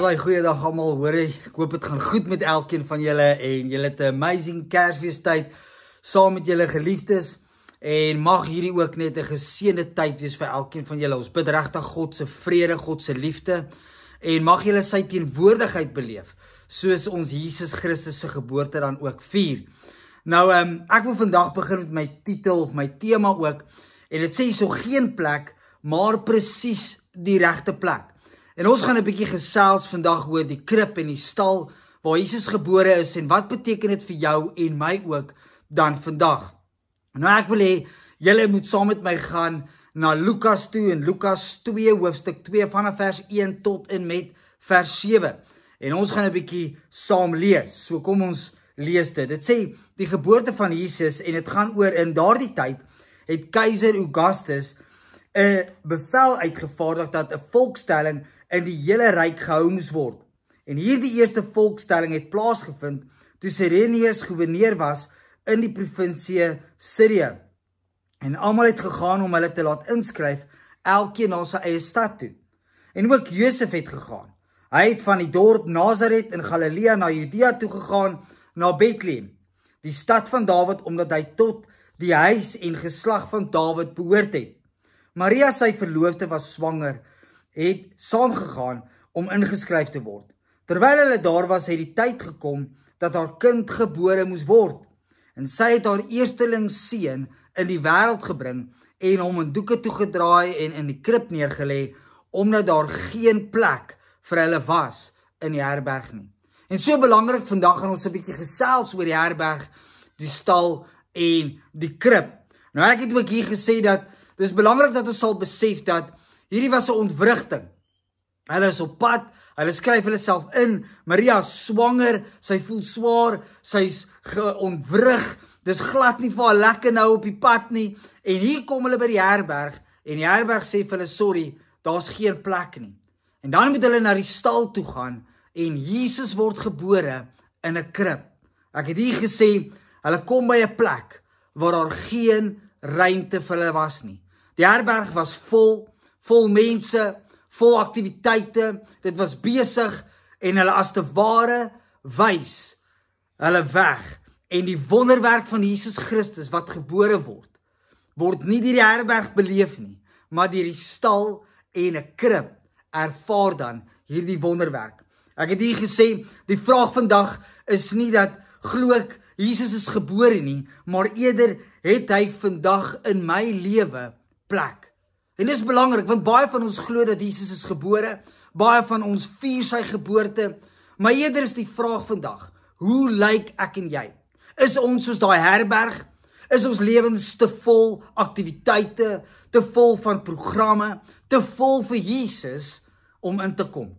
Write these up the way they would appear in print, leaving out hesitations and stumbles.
Baie goeiedag almal, hoor ek hoop dit gaan goed met elkeen van julle en julle het 'n amazing Kersfeestyd saam met julle geliefdes en mag hierdie ook net 'n geseënde tyd wees vir elkeen van julle. Ons bid regtig God se vrede, God se liefde en mag julle sy teenwoordigheid beleef soos ons Jesus Christus se geboorte dan ook vier. Nou ek wil vandag begin met my titel of my tema ook en dit sê hierso geen plek, maar presies die regte plek. En ons gaan 'n bietjie gesels vandag oor die krib en die stal waar Jesus gebore is en wat beteken dit vir jou en my ook dan vandag. Nou ek wil hê julle moet saam met my gaan na Lukas toe in Lukas 2 hoofstuk 2 vanaf vers 1 tot en met vers 7. En ons gaan 'n bietjie saam lees. So kom ons lees dit. Dit sê die geboorte van Jesus en dit gaan oor in daardie tyd het keiser Augustus 'n bevel uitgevaardig dat 'n volkstelling in die hele ryk gehou moes word. En hierdie eerste volkstelling het plaasgevind toe Cyrenius gouverneur was in die provinsie Syrië. En almal het gegaan om hulle te laat inskryf, elkeen na sy eie stad toe. En ook Josef het gegaan. Hy het van die dorp Nazaret in Galilea na Judea toe gegaan, na Bethlehem, die stad van Dawid, omdat hy tot die huis en geslag van Dawid behoort het. Maria, sy verloofde, was swanger, het saamgegaan om ingeskryf te word. Terwyl hulle daar was, het die tyd gekom dat haar kind gebore moes word. En sy het haar eersteling seun in die wêreld gebring en hom in doeke toegedraai en in die krib neergelê, omdat daar geen plek vir hulle was in die herberg nie. En so belangrik, vandag gaan ons 'n bietjie gesels oor die herberg, die stal en die krib. Nou ek het ook hier gesê dat dis belangrik dat ons sal besef dat hierdie was 'n ontwrigting. Hulle is op pad, hulle skryf hulle self in, Maria is swanger, sy voel swaar, sy's ontwrig, dis glad nie vir haar lekker nou op die pad nie, en hier kom hulle by die herberg, en die herberg sê vir hulle, sorry, daar's geen plek nie. En dan moet hulle na die stal toe gaan, en Jesus word gebore in 'n krib. Ek het hier gesê, hulle kom by 'n plek, waar daar geen ruimte vir hulle was nie. Die herberg was vol mense, vol aktiwiteite, dit was besig, en hulle as te ware wys hulle weg. En die wonderwerk van Jesus Christus wat gebore word nie deur die herberg beleef nie, maar deur die stal en 'n krib ervaar dan hierdie wonderwerk. Ek het hier gesê, die vraag vandag is nie dat glo ek Jesus is gebore nie, maar eerder het hy vandag in my lewe plek. En dis belangrik, want baie van ons glo dat Jesus is gebore, baie van ons vier sy geboorte, maar eerder is die vraag vandag, hoe lyk ek en jy? Is ons soos daai herberg? Is ons lewens te vol aktiwiteite, te vol van programme, te vol vir Jesus om in te kom?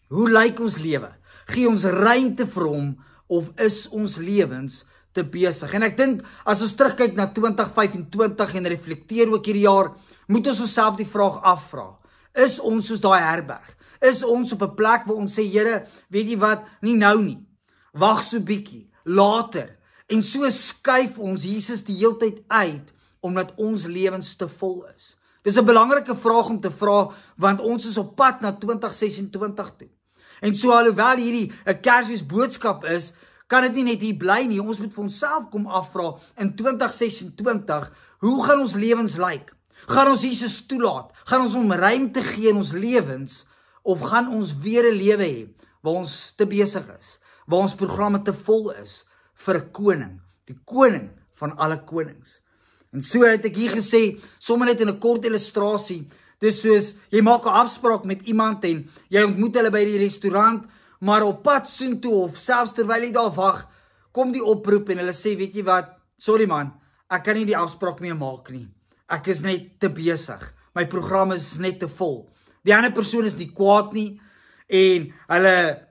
Hoe lyk ons lewe? Gee ons ruimte vir hom of is ons lewens te besig? En ek dink as ons terugkyk na 2025 en reflekteer ook hierdie jaar, moet ons onsself die vraag afvra. Is ons soos daai herberg? Is ons op 'n plek waar ons sê, Here, weet jy wat, nie nou nie. Wag so bietjie, later. En so skuif ons Jesus die heeltyd uit, omdat ons lewens te vol is. Dis 'n belangrike vraag om te vra, want ons is op pad na 2026 toe. En so alhoewel hierdie 'n Kersfees boodskap is, kan dit nie net hier bly nie. Ons moet vir onsself kom afvra in 2026, hoe gaan ons lewens lyk? Gaan ons Jesus toelaat? Gaan ons hom ruimte gee in ons lewens? Of gaan ons weer 'n lewe hê waar ons te besig is, waar ons programme te vol is vir 'n koning, die koning van alle konings? En so het ek hier gesê, sommer net in 'n kort illustrasie, dis soos, jy maak 'n afspraak met iemand en jy ontmoet hulle by die restaurant, maar op pad soontoe of selfs terwyl jy daar wag, kom die oproep en hulle sê, weet jy wat, sorry man, ek kan nie die afspraak meer maak nie. Ek is net te besig. My program is net te vol. Die ander persoon is nie kwaad nie en hulle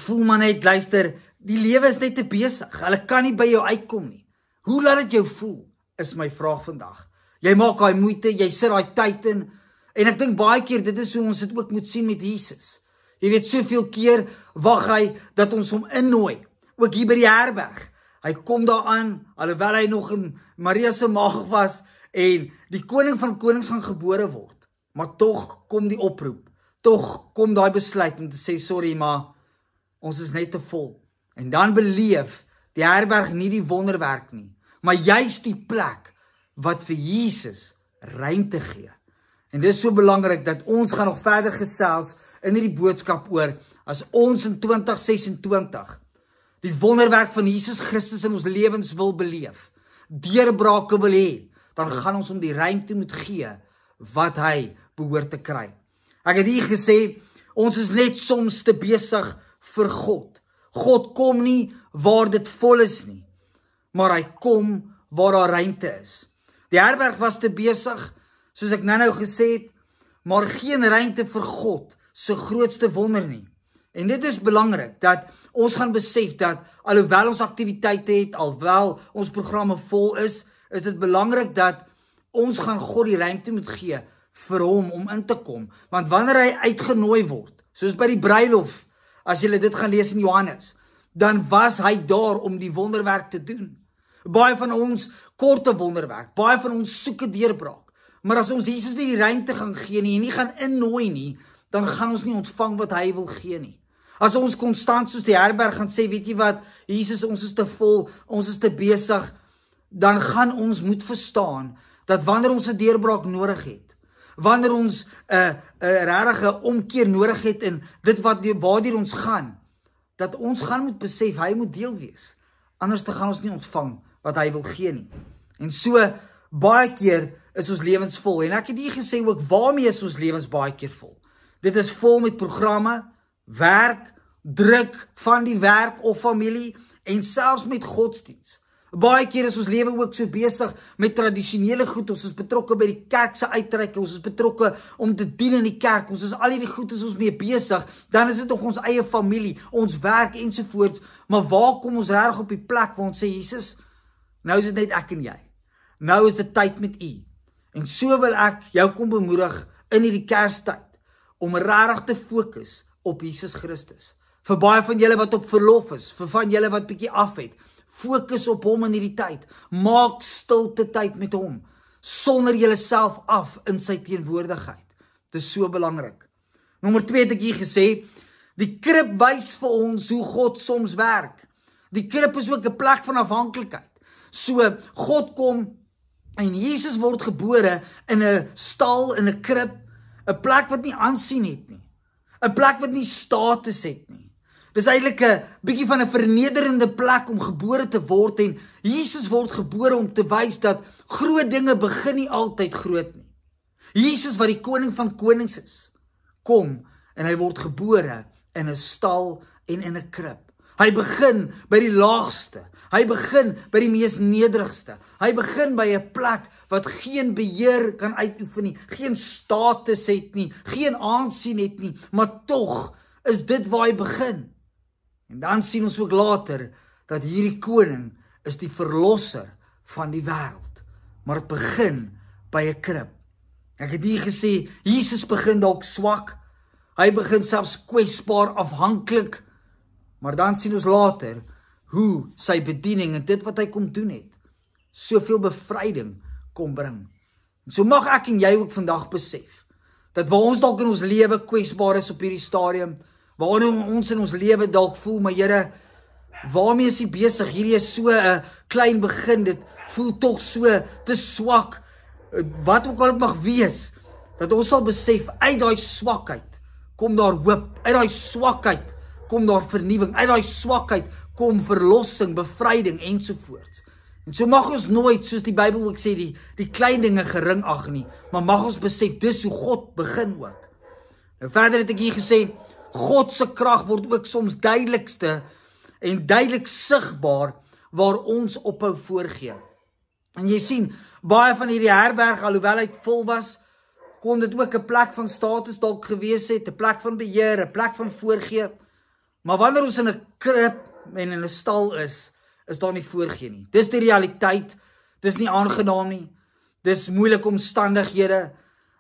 voel maar net, luister, die lewe is net te besig. Hulle kan nie by jou uitkom nie. Hoe laat dit jou voel, is my vraag vandag. Jy maak daai moeite, jy sit daai tyd in, en ek dink baie keer, dit is hoe ons dit ook moet sien met Jesus. Jy weet, soveel keer wag hy, dat ons hom innooi, ook hier by die herberg. Hy kom daar aan, alhoewel hy nog in Maria se maag was, en die koning van konings gaan gebore word. Maar tog kom die oproep, tog kom daai besluit om te sê, sorry, maar ons is net te vol. En dan beleef die herberg nie die wonderwerk nie, maar juist die plek wat vir Jesus ruimte gee. En dit is so belangrik dat ons gaan nog verder gesels in hierdie boodskap oor, as ons in 2026 die wonderwerk van Jesus Christus in ons lewens wil beleef, deurbrake wil hê, dan gaan ons om die ruimte moet gee wat hy behoort te kry. Ek het hier gesê, ons is net soms te besig vir God. God kom nie waar dit vol is nie, maar hy kom waar daar ruimte is. Die herberg was te besig, soos ek nou gesê het, maar geen ruimte vir God se grootste wonder nie. En dit is belangrik, dat ons gaan besef dat, alhoewel ons aktiwiteite het, alhoewel ons programme vol is dit belangrik dat ons gaan God die ruimte moet gee vir hom om in te kom. Want wanneer hy uitgenooi word, soos by die bruilof, as julle dit gaan lees in Johannes, dan was hy daar om die wonderwerk te doen. Baie van ons korte wonderwerk, baie van ons soek 'n deurbraak. Maar as ons Jesus nie die ruimte gaan gee nie en nie gaan innooi nie, dan gaan ons nie ontvang wat hy wil gee nie. As ons konstant soos die herberg gaan sê, weet jy wat, Jesus, ons is te vol, ons is te besig, dan gaan ons moet verstaan dat wanneer ons 'n deurbraak nodig het, wanneer ons 'n regte omkeer nodig het in dit waardeur ons gaan, dat ons gaan moet besef, hy moet deel wees. Anders dan gaan ons nie ontvang wat hy wil gee nie. En so, baie keer is ons lewens vol. En ek het hier gesê ook, waarmee is ons lewens baie keer vol? Dit is vol met programme, werk, druk van die werk of familie, en selfs met godsdiens. Baie keer is ons lewe ook so besig met tradisionele goed, ons is betrokke by die kerk se uitreike, ons is betrokke om te dien in die kerk, ons is al hierdie goed is ons mee besig, dan is dit nog ons eie familie, ons werk ensovoorts, maar waar kom ons reg op die plek waar ons sê, Jesus, nou is dit net ek en jy, nou is dit tyd met u, en so wil ek jou kom bemoedig in hierdie Kerstyd, om regtig te fokus op Jesus Christus. Vir baie van julle wat op verlof is, vir van julle wat bietjie af het, fokus op hom in hierdie tyd. Maak stilte tyd met hom, sonder julleself af in sy teenwoordigheid. Dit is so belangrik. Nommer 2 het ek hier gesê, die krib wys vir ons hoe God soms werk. Die krib is ook 'n plek van afhanklikheid. So, God kom en Jesus word gebore in 'n stal, in 'n krib, 'n plek wat nie aansien het nie. 'n Plek wat nie status het nie. Dis eintlik 'n bietjie van 'n vernederende plek om gebore te word, en Jesus word gebore om te wys dat groot dinge begin nie altyd groot nie. Jesus wat die koning van konings is, kom en hy word gebore in 'n stal en in 'n krib. Hy begin by die laagste, hy begin by die mees nederigste, hy begin by 'n plek wat geen beheer kan uitoefen nie, geen status het nie, geen aansien het nie, maar tog is dit waar hy begin. En dan sien ons ook later, dat hierdie koning is die verlosser van die wêreld. Maar het begin by 'n krib. Ek het hier gesê, Jesus begin dalk swak, hy begin selfs kwesbaar, afhanklik, maar dan sien ons later, hoe sy bediening en dit wat hy kom doen het, soveel bevryding kom bring. En so mag ek en jy ook vandag besef, dat waar ons dalk in ons lewe kwesbaar is op hierdie stadium, waar ons in ons lewe dalk voel, maar Here, waarmee is hy besig? Hierdie is so 'n klein begin, dit voel tog so te swak, wat ook al dit mag wees, dat ons sal besef, uit daai swakheid kom daar hoop, uit daai swakheid kom daar vernuwing, uit daai swakheid kom verlossing, bevryding ensovoorts. En so mag ons nooit, soos die Bybel ook sê, die klein dinge gering ag nie, maar mag ons besef, dis hoe God begin ook. Nou verder het ek hier gesê, God se krag word ook soms duidelikste en duidelik sigbaar waar ons ophou voorgee. En jy sien, baie van hierdie herberg, alhoewel hy vol was, kon dit ook 'n plek van status dalk gewees het, 'n plek van beheer, 'n plek van voorgee. Maar wanneer ons in 'n krib en in 'n stal is daar nie voorgee nie. Dis die realiteit, dis nie aangenaam nie, dis moeilike omstandighede,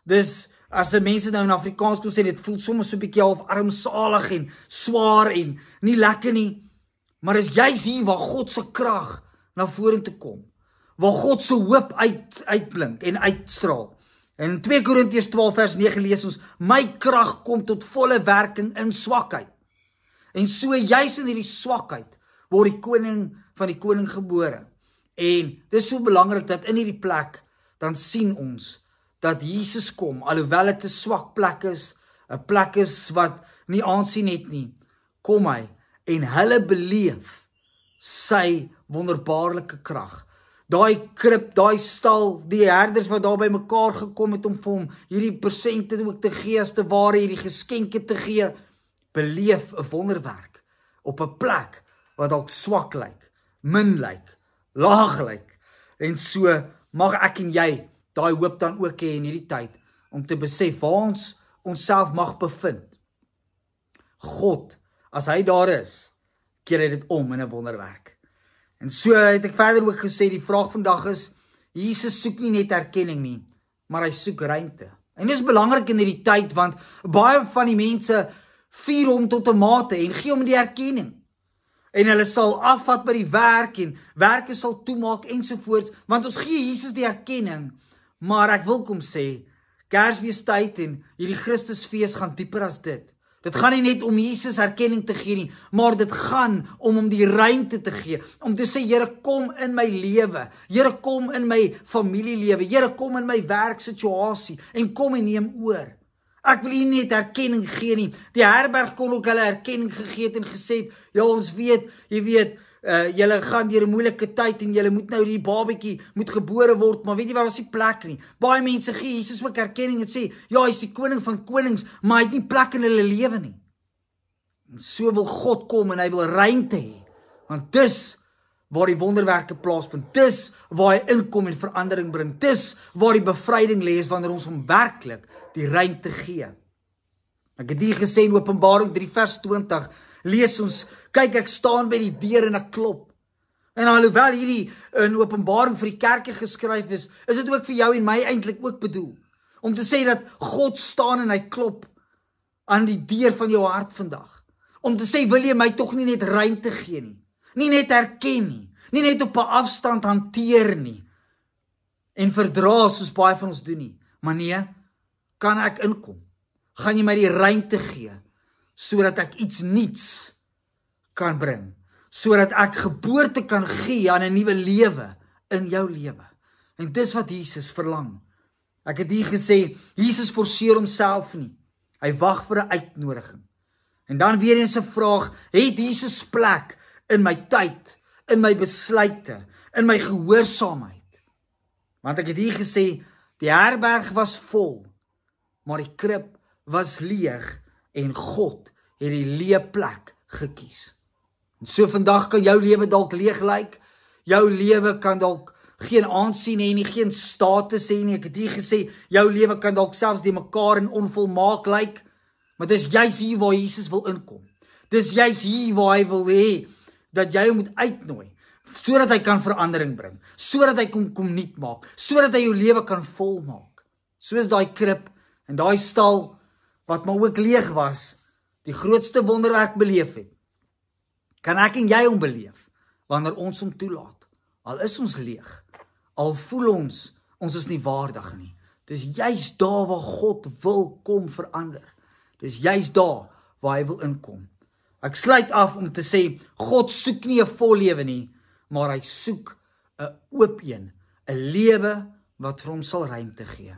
dis, as mense nou in Afrikaans kon sê, dit voel soms so 'n bietjie half armsalig en swaar en nie lekker nie, maar is juis hier waar God se krag na vorentoe kom, waar God se hoop uitblink en uitstraal. In 2 Korintiërs 12 vers 9 lees ons, my krag kom tot volle werking in swakheid. En so juis in hierdie swakheid word die koning van die koning gebore. En dis so belangrik dat in hierdie plek, dan sien ons dat Jesus kom, alhoewel dit 'n swak plek is, 'n plek is wat nie aansien het nie, kom hy en hulle beleef sy wonderbaarlike krag. Daai krib, daai stal, die herders wat daar by mekaar gekom het om vir hom hierdie persente ook te gee, as te ware hierdie geskenke te gee, beleef 'n wonderwerk op 'n plek wat dalk swak lyk, min lyk, laag lyk. En so mag ek en jy daai hoop dan ook hê in hierdie tyd om te besef waar ons onsself mag bevind. God, as hy daar is, keer hy dit om in 'n wonderwerk. En so het ek verder ook gesê, die vraag vandag is, Jesus soek nie net erkenning nie, maar hy soek ruimte. En dit is belangrik in hierdie tyd, want baie van die mense vier hom tot 'n mate en gee hom die erkenning. En hulle sal afvat by die werk en werke sal toemaak ensovoorts, want ons gee Jesus die erkenning. Maar ek wil kom sê, Kersfeestyd en hierdie Christusfees gaan dieper as dit. Dit gaan nie net om Jesus erkenning te gee nie, maar dit gaan om hom die ruimte te gee, om te sê, Here, kom in my lewe, Here, kom in my familielewe, Here, kom in my werksituasie, en kom en neem oor. Ek wil nie net erkenning gee nie. Die herberg kon ook hulle erkenning gegee het en gesê het, ja, ons weet, jy weet, julle gaan deur 'n moeilike tyd en julle moet nou die babatjie moet gebore word, maar weet jy waar is die plek nie? Baie mense gee Jesus ook erkenning en sê, ja, hy is die koning van konings, maar hy het nie plek in hulle lewe nie. En so wil God kom en hy wil ruimte hê, want dis waar die wonderwerke plaasvind, dis waar hy inkom en verandering bring, dis waar die bevryding lê is wanneer ons hom werklik die ruimte gee. Ek het hier gesê in Openbaring 3 vers 20, lees ons, kyk, ek staan by die deur en ek klop. En alhoewel hierdie in Openbaring vir die kerke geskryf is dit ook vir jou en my eintlik ook bedoel, om te sê dat God staan en hy klop aan die deur van jou hart vandag, om te sê, wil jy my tog nie net ruimte gee nie, nie net erken nie, nie net op 'n afstand hanteer nie, en verdra soos baie van ons doen nie, maar nee, kan ek inkom, gaan jy my die ruimte gee, sodat ek iets nuuts kan bring, sodat ek geboorte kan gee aan 'n nuwe lewe in jou lewe. En dis wat Jesus verlang. Ek het hier gesê, Jesus forceer homself nie. Hy wag vir 'n uitnodiging. En dan weer eens 'n vraag, het Jesus plek in my tyd, in my besluite, in my gehoorsaamheid? Want ek het hier gesê, die herberg was vol, maar die krib was leeg en God het die leë plek gekies. En so vandag kan jou lewe dalk leeg lyk, jou lewe kan dalk geen aansien hê nie, geen status hê nie. Ek het hier gesê, jou lewe kan dalk selfs die mekaar en onvolmaak lyk, maar dis juis hier waar Jesus wil inkom. Dis juis hier waar hy wil hê dat jy hom moet uitnooi, sodat hy kan verandering bring, sodat hy kom nuut maak, sodat hy jou lewe kan volmaak. Soos daai krib en daai stal wat maar ook leeg was, die grootste wonderwerk beleef het, kan ek en jy hom beleef, wanneer ons hom toelaat. Al is ons leeg, al voel ons is nie waardig nie. Dis juist daar waar God wil kom verander. Dis juist daar waar hy wil inkom. Ek sluit af om te sê, God soek nie 'n vol lewe nie, maar hy soek 'n oop een, 'n lewe wat vir hom sal ruimte gee.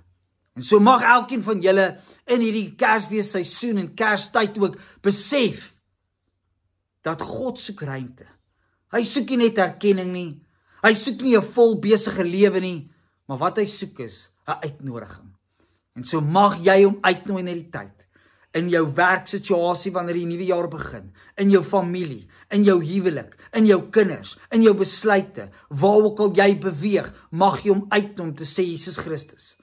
En so mag elkeen van julle in hierdie Kersfeesseisoen en Kerstyd ook besef dat God soek ruimte. Hy soek nie net erkenning nie, hy soek nie 'n vol besige lewe nie, maar wat hy soek is 'n uitnodiging. En so mag jy hom uitnooi na die tyd, in jou werksituasie wanneer die nuwe jaar begin, in jou familie, in jou huwelik, in jou kinders, in jou besluite, waar ook al jy beweeg, mag jy hom uitnooi om te sê, Jesus Christus,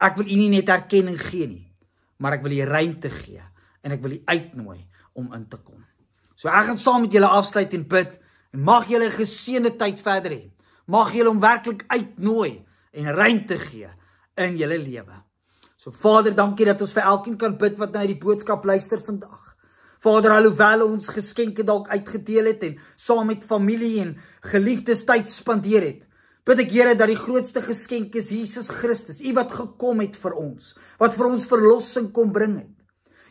ek wil u nie net erkenning gee nie, maar ek wil u ruimte gee, en ek wil u uitnooi om in te kom. So ek gaan saam met julle afsluit en bid, en mag julle 'n geseënde tyd verder hê. Mag julle hom werklik uitnooi en ruimte gee in julle lewe. So Vader, dankie dat ons vir elkeen kan bid wat na hierdie boodskap luister vandag. Vader, alhoewel ons geskenke dalk uitgedeel het en saam met familie en geliefdes tyd spandeer het, Bid ek Here dat die grootste geskenk is Jesus Christus, U wat gekom het vir ons, wat vir ons verlossing kom bring het.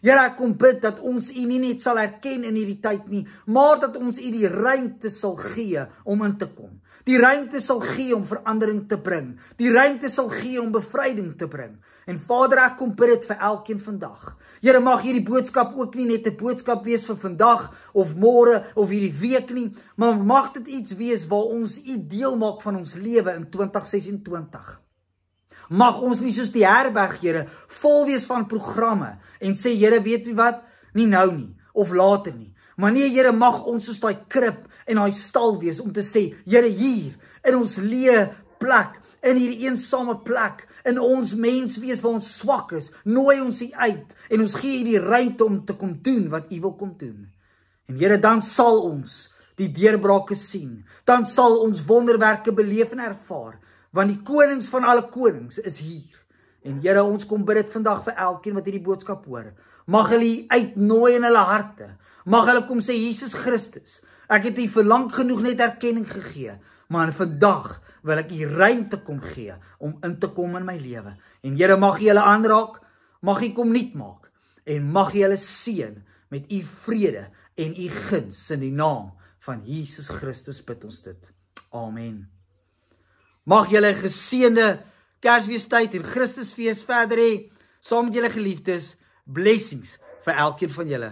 Here, ek kom bid dat ons U nie net sal erken in hierdie tyd nie, maar dat ons U die ruimte sal gee om in te kom. Die ruimte sal gee om verandering te bring. Die ruimte sal gee om bevryding te bring. En Vader, ek kom bid dit vir elkeen vandag. Here, mag hierdie boodskap ook nie net 'n boodskap wees vir vandag of môre of hierdie week nie, maar mag dit iets wees waar ons U deel maak van ons lewe in 2026. Mag ons nie soos die herberg, Here, vol wees van programme en sê, Here, weet u wat? Nie nou nie, of later nie. Maar nee, Here, mag ons soos daai krib en daai stal wees om te sê, Here, hier, in ons leë plek, in hierdie eensame plek, in ons mens wees waar ons swak is, nooi ons U uit, en ons gee U die ruimte om te kom doen wat U wil kom doen. En Here, dan sal ons die deurbrake sien, dan sal ons wonderwerke beleef en ervaar, want die konings van alle konings is hier. En Here, ons kom bid dit vandag vir elkeen wat hierdie boodskap hoor. Mag hulle uitnooi in hulle harte. Mag hulle kom sê, Jesus Christus, ek het U vir lank genoeg net erkenning gegee, maar vandag wil ek U ruimte kom gee om in te kom in my lewe. En Here, mag U hulle aanraak, mag U kom nuut maak, en mag U hulle seën met U vrede en U guns in die naam van Jesus Christus bid ons dit. Amen. Mag julle geseënde Kersfeestyd en Christusfees verder hê, saam met julle geliefdes. Blessings vir elkeen van julle.